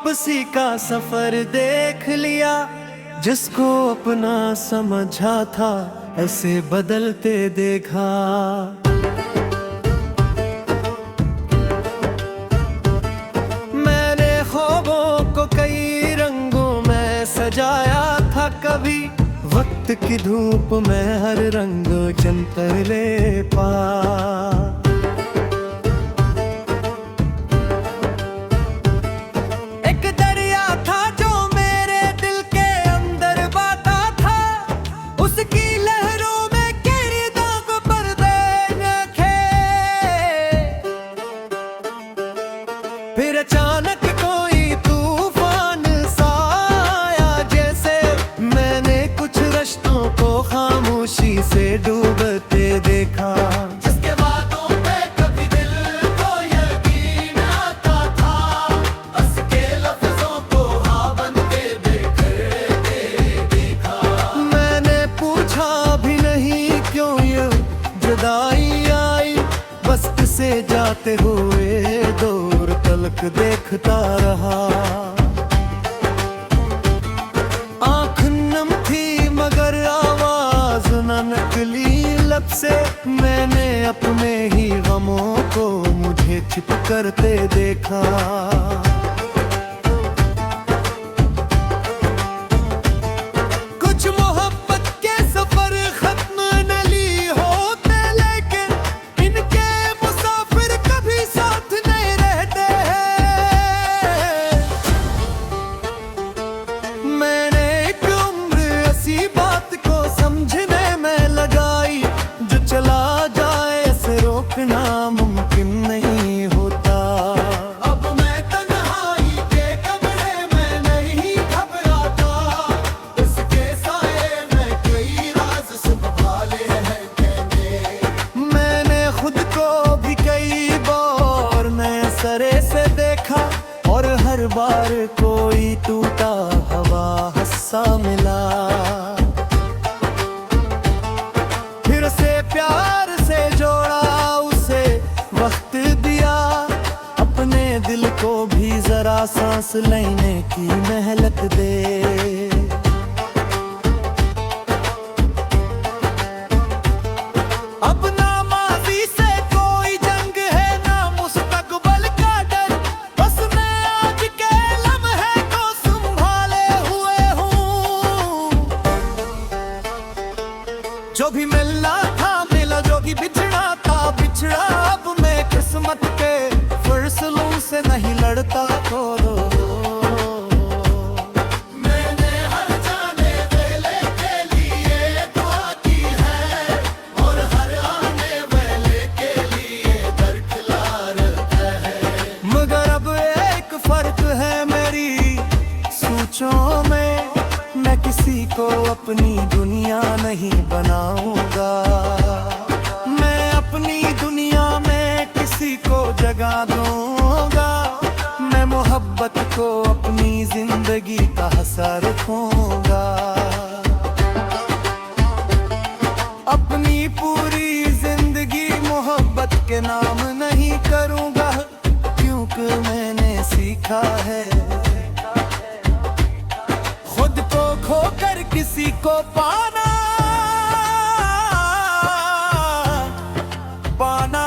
वापसी का सफर देख लिया, जिसको अपना समझा था ऐसे बदलते देखा। मैंने ख्वाबों को कई रंगों में सजाया था, कभी वक्त की धूप में हर रंग चंतर ले पा। एक दरिया था जो मेरे दिल के अंदर बहता था, उसकी लहरों में केरी दाग पर रखे। फिर अचानक कोई तूफान सा आया, जैसे मैंने कुछ रिश्तों को खामोशी से डूबते देखा। जिसके बातों पे कभी दिल को यकीन आता था, बस के लफ्जों को हाँ बन के बिखरते देखा। मैंने पूछा भी नहीं क्यों ये जुदाई आई, बस से जाते हुए दूर तलक देखता रहा। आँख नम थी मगर आवाज न निकली लब से, मैंने अपने ही गमों को मुझे छिप करते देखा। कुछ मोहब्बत के सफर खत्म न ली होते, लेकिन इनके मुसाफिर कभी साथ नहीं रहते हैं। मैंने एक उम्र ऐसी बात को समझने में लगाई, जो चला जाए इसे रोकना मुमकिन नहीं होता। अब मैं तन्हाई के कमरे में नहीं घबराता, उसके साए में कई राज संभाले हैं मैंने। मैंने खुद को भी कई बार नए सरे से देखा, और हर बार कोई टूटा हवा हस्सा मिला। फिर से प्यार से जोड़ा, उसे वक्त दिया, अपने दिल को भी जरा सांस लेने की मेहलत दे। अब ना माजी से कोई जंग है, ना मुस्तकबल का डर, बस मैं आज के लम्हे को संभाले हुए हूँ। जो भी मिलना था मिला, जो भी बिछड़ा था बिछड़ा। अब मैं किस्मत के फैसलों से नहीं लड़ता तो मैंने हर जाने वेले के लिए दुआ की है, और हर आने वाले के लिए दरकिनार है। मगर अब एक फर्क है मेरी सोचों में, मैं किसी को अपनी दुनिया नहीं बनाऊंगा। मैं अपनी दुनिया में किसी को जगह दूंगा। मैं मोहब्बत को अपनी जिंदगी का हिस्सा रखूंगा। अपनी पूरी जिंदगी मोहब्बत के नाम नहीं करूंगा, क्योंकि मैंने सीखा है खुद को खोकर किसी को पाना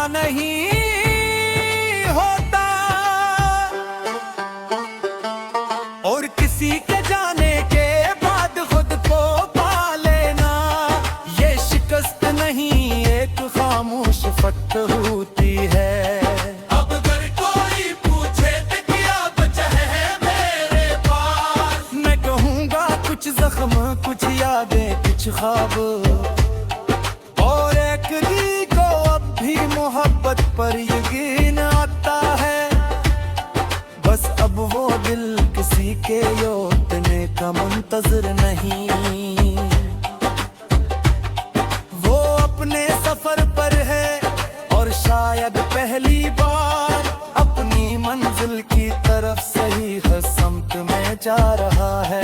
नहीं होता, और किसी के जाने के बाद खुद को पा लेना, ये शिकस्त नहीं एक खामोश फट होती है। अब अगर कोई पूछे तो क्या बचा है मेरे पास, मैं कहूँगा कुछ जख्म, कुछ यादें, कुछ ख्वाब, और एक दिल को अब भी मोहब्बत पर यकीन आता है। बस अब वो दिल किसी के लौटने का मुंतजर नहीं, वो अपने सफर पर है, और शायद पहली बार अपनी मंजिल की तरफ सही समत में जा रहा है।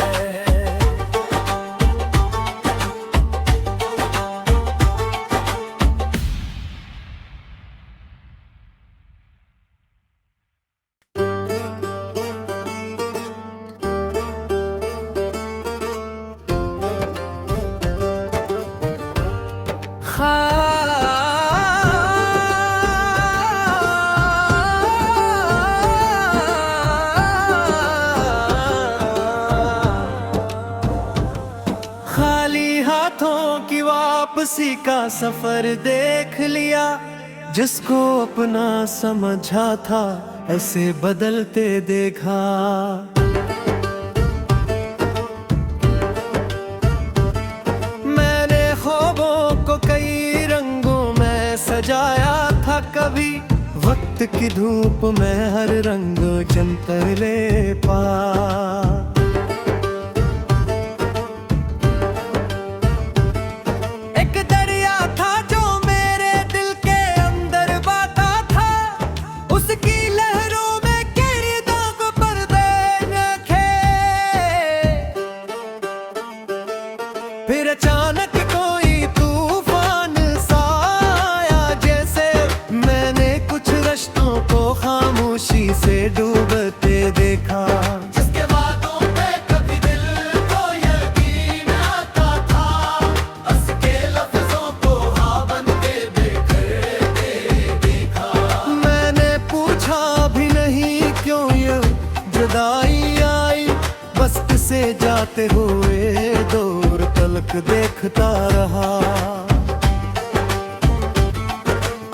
खाली हाथों की वापसी का सफर देख लिया, जिसको अपना समझा था ऐसे बदलते देखा। मैंने ख्वाबों को कई रंगों में सजाया था, कभी वक्त की धूप में हर रंग चमकले पा। फिर अचानक कोई तूफान सा आया, जैसे मैंने कुछ रिश्तों को खामोशी से डूबते देखा। जिसके बातों पे कभी दिल को यकीन आता था, हंस के लफ्जों को हाँ बनते बिखरते देखा। मैंने पूछा भी नहीं क्यों ये जुदाई आई, बस इसे जाते हुए दूर तलक देखता रहा।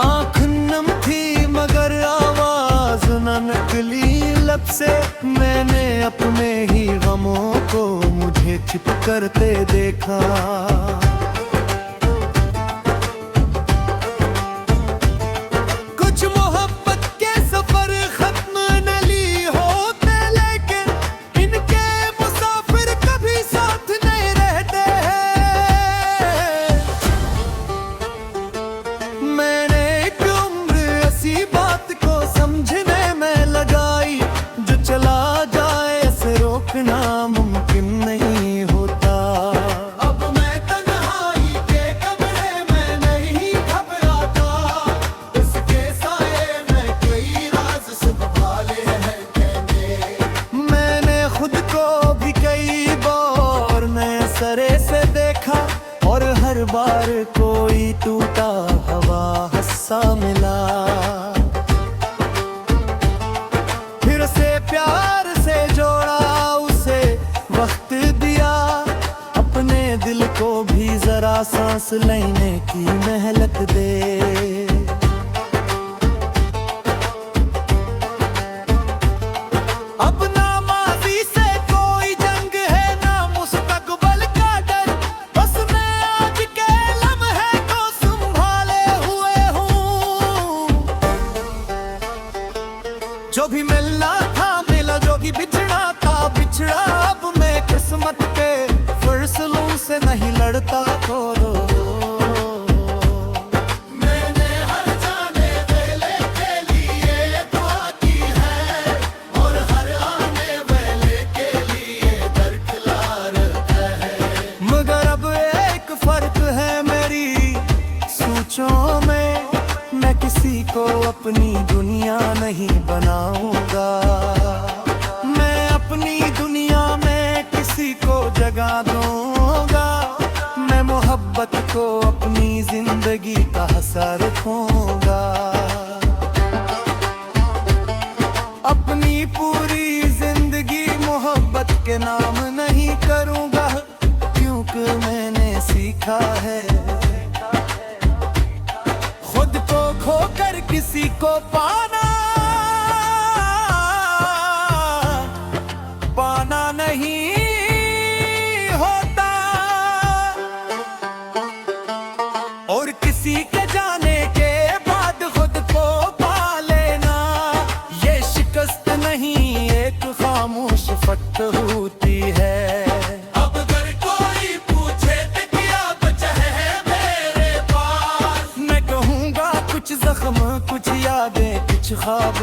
आँख नम थी मगर आवाज न निकली लब से, मैंने अपने ही गमों को मुझे छिप करते देखा। कुछ मोहब्बत के सफर खत्म नली होते, लेकिन इनके मुसाफिर कभी साथ नहीं रहते हैं। मैंने एक उम्र ऐसी बात को समझने में लगाई, जो चला जाए ऐसे रोकना मुमकिन नहीं होता। अब मैं तन्हाई के कमरे में नहीं घबराता, उसके साए में कई राज संभाले हैं कहने। मैंने खुद को भी कई बार नए सरे से देखा, और हर बार कोई टूटा हवा हस्सा मिला। फिर से प्यार से जोड़ा, उसे वक्त दिया, अपने दिल को भी जरा सांस लेने की मेहलत दे। अब ना माजी से कोई जंग है, ना मुस्तकबल का डर, बस मैं आज के लम्हे को संभाले हुए हूँ। जो भी मिलना था मिला, जो भी बिछड़ा था बिछड़ा, अब मैं किस्मत के फैसलों से नहीं लड़ता तो। मैंने हर जाने वाले के लिए दुआ की है, और हर आने वाले के लिए दरकिनार है। मगर अब एक फर्क है मेरी सोचों में, मैं किसी को अपनी दुनिया नहीं बनाऊंगा। मैं अपनी दुनिया में किसी को जगह दूंगा, मैं मोहब्बत को अपनी जिंदगी का हिस्सा रखूंगा। अपनी पूरी जिंदगी मोहब्बत के नाम नहीं करूंगा, क्योंकि मैंने सीखा है खुद को खोकर किसी को पाना नहीं होता। और किसी के जाने के बाद खुद को पा लेना, ये शिकस्त नहीं एक खामोश फट होती है। अब अगर कोई पूछे तो क्या बचा है मेरे पास, मैं कहूँगा कुछ जख्म, कुछ यादें, कुछ ख्वाब,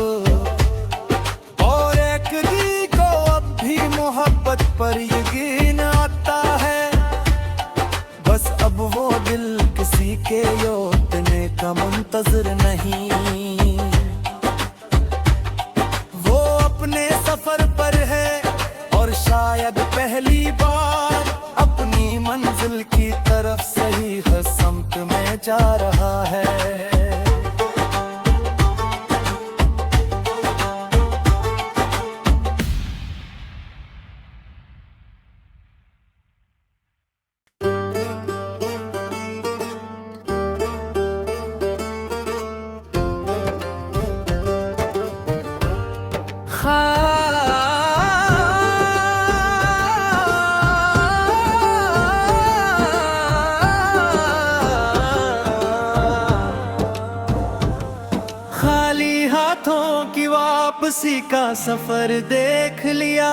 और एक दिल को अब भी मोहब्बत पर यकीन आता है। बस अब वो दिल किसी के लौटने का मुंतज़िर नहीं, वो अपने सफर पर है, और शायद पहली बार अपनी मंजिल की तरफ सही है समत में जा रहा है। खाली हाथों की वापसी का सफर देख लिया,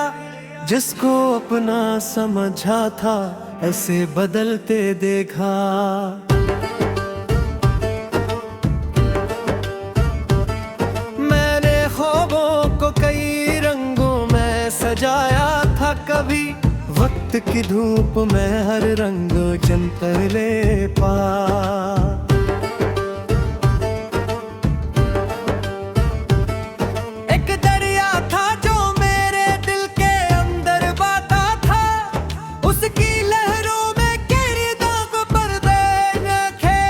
जिसको अपना समझा था ऐसे बदलते देखा। मैंने ख्वाबों को कई रंगों में सजाया था, कभी वक्त की धूप में हर रंग चंतले पा। एक दरिया था जो मेरे दिल के अंदर बहता था, उसकी लहरों में गहरे दाग पर्दे रखे।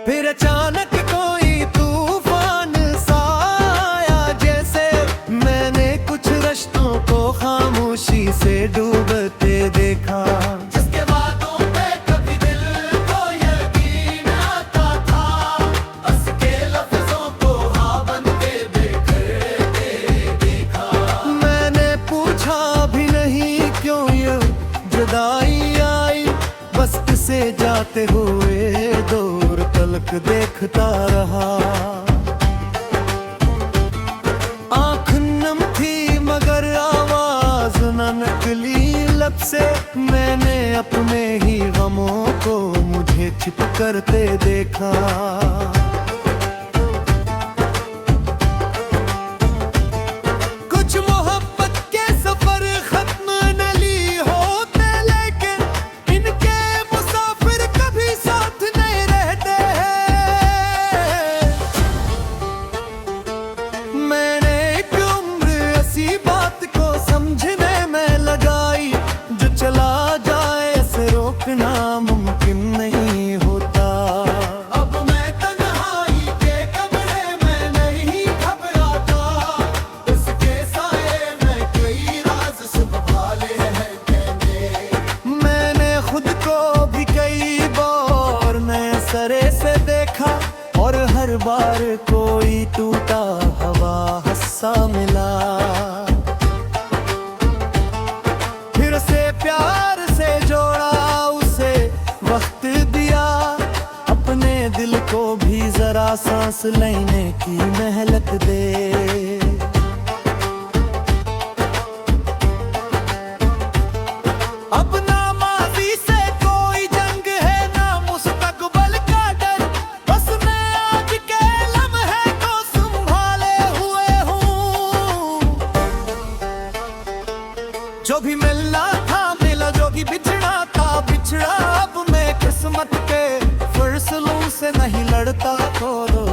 फिर अचानक कोई तूफान सा आया, जैसे मैंने कुछ रिश्तों को खामोशी से डूबते देखा। जिसके बातों पे कभी दिल को यकीन आता था, हंस के लफ्जों को हाँ बनते देखा। मैंने पूछा भी नहीं क्यों ये जुदाई आई, बस इसे जाते हुए दूर तलक देखता रहा। आँख नम थी मगर आवाज न निकली लब से, मैंने अपने ही गमों को मुझे छिप करते देखा। कुछ मोहब्बत के सफर खत्म नहीं होते, लेकिन इनके मुसाफिर कभी साथ नहीं रहते हैं। मैंने एक उम्र ऐसी बात को समझने में लगाई, जो चला जाए ऐसे रोकना मुमकिन नहीं होता। अब मैं तन्हाई के कमरे में नहीं घबराता, इसके साए में कई राज संभाले हैं मैंने। मैंने खुद को भी कई बार नए सरे से देखा, और हर बार कोई टूटा हवा हस्सा मिला। फिर से प्यार से जोड़ा, उसे वक्त दिया, अपने दिल को भी जरा सांस लेने की मेहलत दे। अब ना माज़ी से कोई जंग है, ना मुस्तकबल का डर, बस मैं आज के लम्हे को संभाले हुए हूँ। जो भी मिलना था मिला, जो भी बिछड़ा था बिछड़ा। अब मैं किस्मत के फैसलों से नहीं लड़ता खोलो।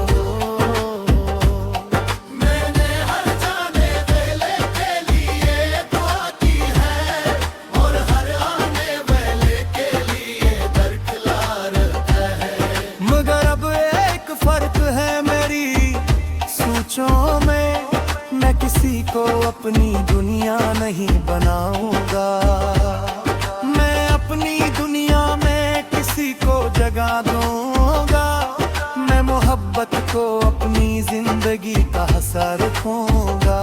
मैंने हर जाने वेले के लिए दुआ की है, और हर आने वाले के लिए दरकिनार है। मगर अब एक फर्क है मेरी सोचों में, मैं किसी को अपनी दुनिया नहीं बनाऊंगा। मैं अपनी दुनिया में किसी को जगा दूंगा। मैं मोहब्बत को अपनी जिंदगी का हिस्सा रखूंगा।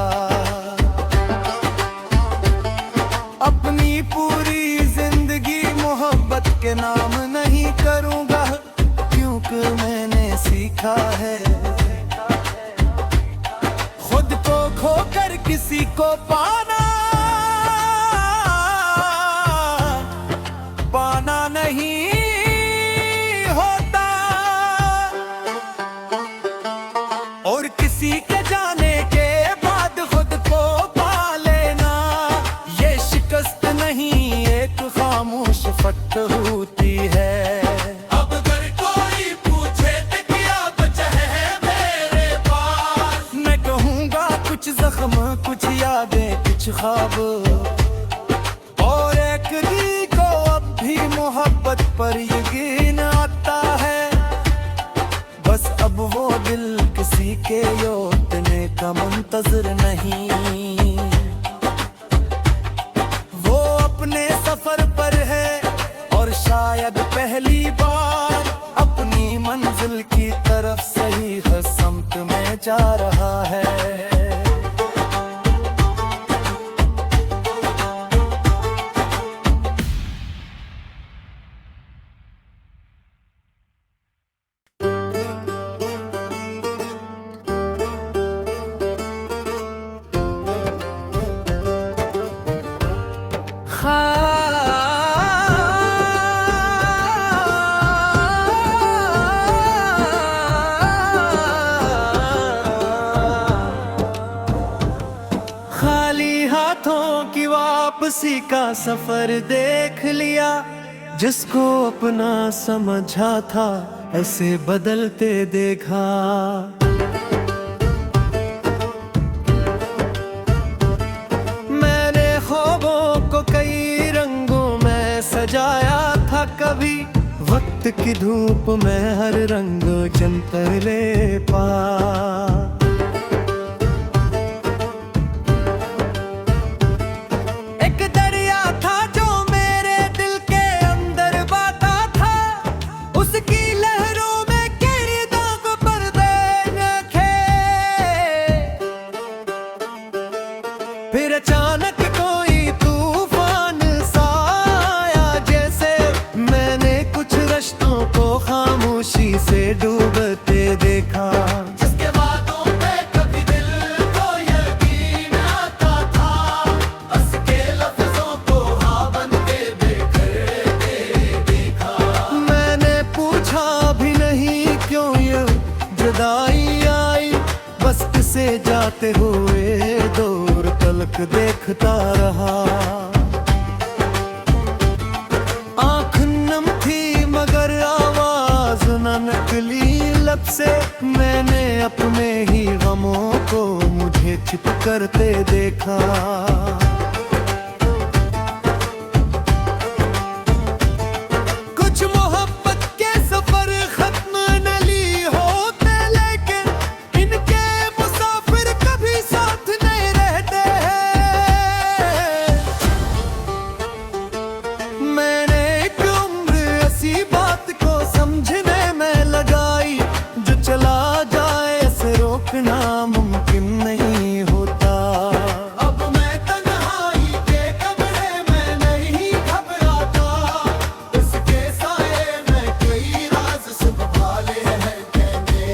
अपनी पूरी जिंदगी मोहब्बत के नाम नहीं करूंगा, क्योंकि मैंने सीखा है खुद को खोकर किसी को पाना नहीं होता। और किसी के जाने के बाद खुद को पा लेना, ये शिकस्त नहीं एक खामोश फट होती है। अब अगर कोई पूछे तो क्या बचा है मेरे पास, मैं कहूँगा कुछ जख्म, कुछ यादें, कुछ ख्वाब, और एक दी को अब भी मोहब्बत पर यकीन आता है, बस अब वो दिल किसी के लौटने का मुंतज़िर नहीं। वो अपने सफर पर है और शायद पहली बार अपनी मंजिल की तरफ सही समत में जा रहा है। खाली हाथों की वापसी का सफर देख लिया, जिसको अपना समझा था ऐसे बदलते देखा। मैंने ख्वाबों को कई रंगों में सजाया था, कभी वक्त की धूप में हर रंग जंतर ले पा। फिर अचानक कोई तूफान सा आया, जैसे मैंने कुछ रिश्तों को खामोशी से डूबते देखा। जिसके बातों पे कभी दिल को यकीन आता था, बस के लफ्जों को हाँ बन के बेकर देखा। मैंने पूछा भी नहीं क्यों ये जुदाई आई, बस किसे जाते हुए दूर तलक देखता रहा। आँख नम थी मगर आवाज न निकली लब से, मैंने अपने ही गमों को मुझे छिप करते देखा। कुछ मोहब्बत के सफर खत्म न ली होते, लेकिन इनके मुसाफिर कभी साथ नहीं रहते हैं। मैंने एक उम्र ऐसी बात को समझने में लगाई, जो चला जाए ऐसे रोकना मुमकिन नहीं होता। अब मैं तन्हाई के कमरे में नहीं घबराता, इसके साए में कई राज संभाले हैं मैंने।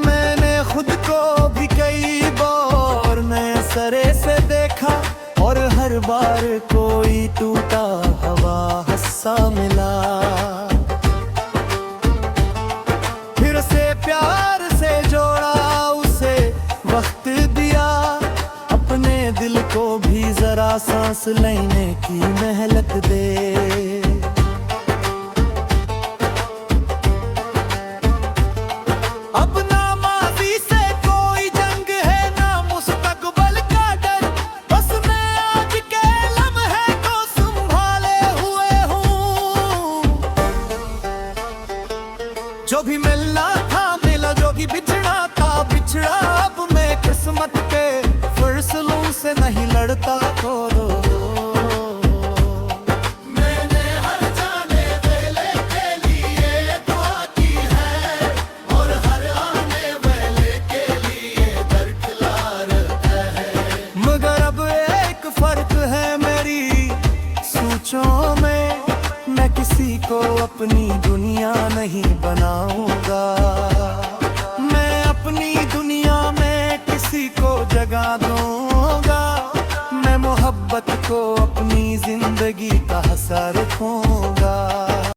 मैंने खुद को भी कई बार नए सरे से देखा, और हर बार कोई टूटा हवा हस्सा मिला। फिर से प्यार से जोड़ा, उसे वक्त दिया, अपने दिल को भी जरा सांस लेने की मेहलत दे। अब ना माज़ी से कोई जंग है, ना मुस्तकबल का डर, बस मैं आज के लम्हे को संभाले हुए हूँ। जो भी मिलना था मिला, जो भी बिछड़ा था बिछड़ा, अब मैं किस्मत के फैसलों से नहीं लड़ता तो मैंने हर जाने वेले के लिए दुआ की है, और हर आने वाले के लिए दरकिनार है। मगर अब एक फर्क है मेरी सोचों में, मैं किसी को अपनी दुनिया नहीं बनाऊंगा। मैं अपनी दुनिया में किसी को जगह दूंगा, मैं मोहब्बत को अपनी जिंदगी का हिस्सा रखूंगा।